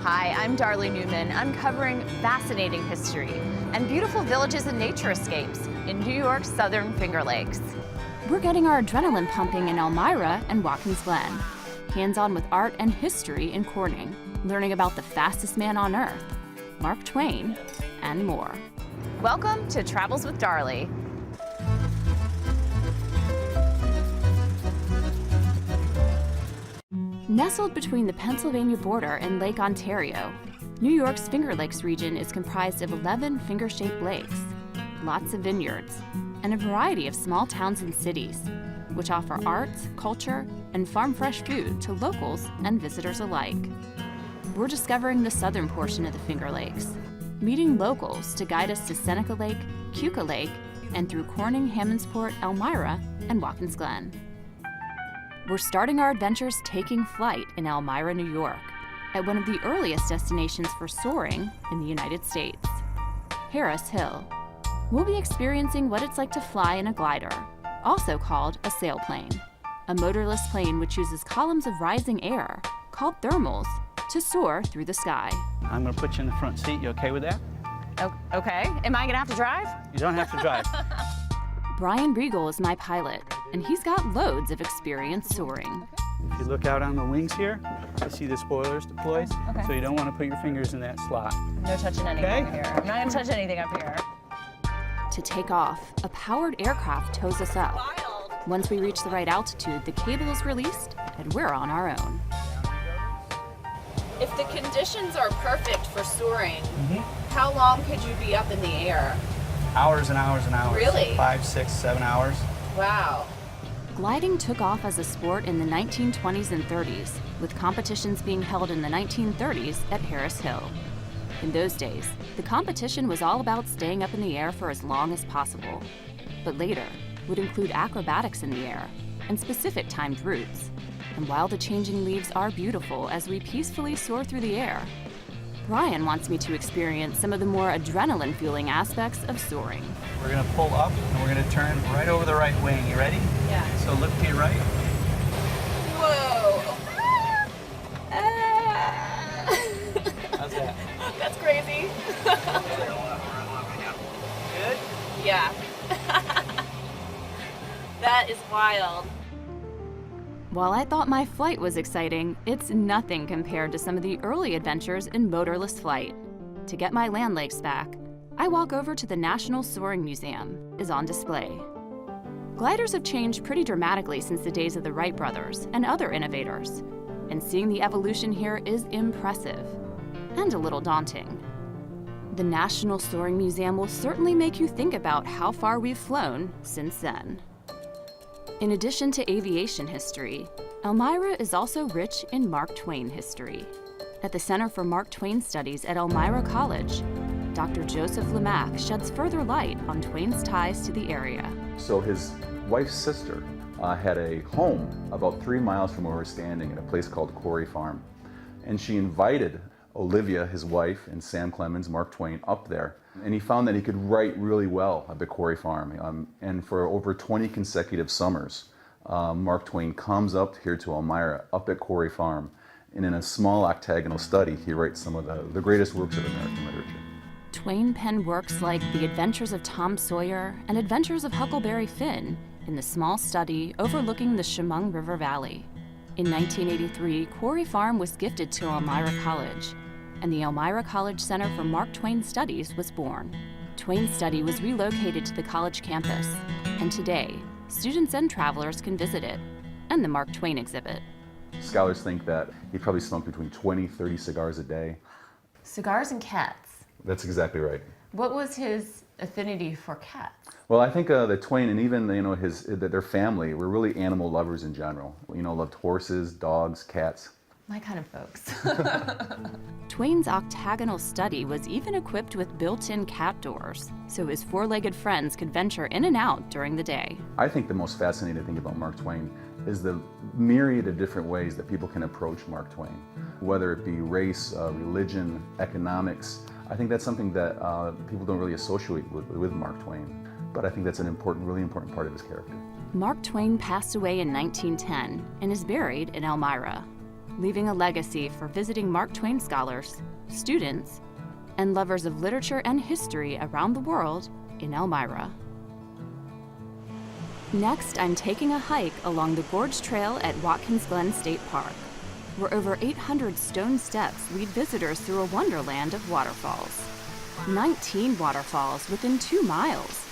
Hi, I'm Darley Newman, uncovering fascinating history and beautiful villages and nature escapes in New York's southern Finger Lakes. We're getting our adrenaline pumping in Elmira and Watkins Glen. Hands-on with art and history in Corning, learning about the fastest man on earth, Mark Twain, and more. Welcome to Travels with Darley. Nestled between the Pennsylvania border and Lake Ontario, New York's Finger Lakes region is comprised of 11 finger-shaped lakes, lots of vineyards, and a variety of small towns and cities, which offer arts, culture, and farm-fresh food to locals and visitors alike. We're discovering the southern portion of the Finger Lakes, meeting locals to guide us to Seneca Lake, Keuka Lake, and through Corning, Hammondsport, Elmira, and Watkins Glen. We're starting our adventures taking flight in Elmira, New York, at one of the earliest destinations for soaring in the United States, Harris Hill. We'll be experiencing what it's like to fly in a glider, also called a sailplane, a motorless plane which uses columns of rising air, called thermals, to soar through the sky. I'm gonna put you in the front seat. You okay with that? Okay, am I gonna have to drive? You don't have to drive. Brian Riegel is my pilot, and he's got loads of experience soaring. If you look out on the wings here, you see the spoilers deployed. Okay. So you don't want to put your fingers in that slot. No touching anything Okay. up here. I'm not gonna touch anything up here. To take off, a powered aircraft tows us up. Once we reach the right altitude, the cable is released, and we're on our own. If the conditions are perfect for soaring, how long could you be up in the air? Hours and hours and hours. Really? 5, 6, 7 hours. Wow. Gliding took off as a sport in the 1920s and 30s, with competitions being held in the 1930s at Harris Hill. In those days, the competition was all about staying up in the air for as long as possible, but later would include acrobatics in the air and specific timed routes. And while the changing leaves are beautiful as we peacefully soar through the air, Brian wants me to experience some of the more adrenaline-fueling aspects of soaring. We're gonna pull up and we're gonna turn right over the right wing. You ready? Yeah. So look to your right. Whoa. How's that? That's crazy. Good? Yeah. That is wild. While I thought my flight was exciting, it's nothing compared to some of the early adventures in motorless flight. To get my land lakes back, I walk over to the National Soaring Museum, is on display. Gliders have changed pretty dramatically since the days of the Wright brothers and other innovators, and seeing the evolution here is impressive and a little daunting. The National Soaring Museum will certainly make you think about how far we've flown since then. In addition to aviation history, Elmira is also rich in Mark Twain history. At the Center for Mark Twain Studies at Elmira College, Dr. Joseph Lemack sheds further light on Twain's ties to the area. So his wife's sister had a home about 3 miles from where we're standing at a place called Quarry Farm. And she invited Olivia, his wife, and Sam Clemens, Mark Twain, up there. And he found that he could write really well at the Quarry Farm. And for over 20 consecutive summers, Mark Twain comes up here to Elmira, up at Quarry Farm, and in a small octagonal study, he writes some of the greatest works of American literature. Twain penned works like The Adventures of Tom Sawyer and Adventures of Huckleberry Finn in the small study overlooking the Chemung River Valley. In 1983, Quarry Farm was gifted to Elmira College, and the Elmira College Center for Mark Twain Studies was born. Twain Study was relocated to the college campus, and today, students and travelers can visit it, and the Mark Twain exhibit. Scholars think that he probably smoked between 20, 30 cigars a day. Cigars and cats. That's exactly right. What was his affinity for cats? Well, I think that Twain and even their family were really animal lovers in general. Loved horses, dogs, cats. My kind of folks. Twain's octagonal study was even equipped with built-in cat doors, so his four-legged friends could venture in and out during the day. I think the most fascinating thing about Mark Twain is the myriad of different ways that people can approach Mark Twain, whether it be race, religion, economics. I think that's something that people don't really associate with Mark Twain, but I think that's an really important part of his character. Mark Twain passed away in 1910 and is buried in Elmira. leaving a legacy for visiting Mark Twain scholars, students, and lovers of literature and history around the world in Elmira. Next, I'm taking a hike along the Gorge Trail at Watkins Glen State Park, where over 800 stone steps lead visitors through a wonderland of waterfalls. 19 waterfalls within 2 miles.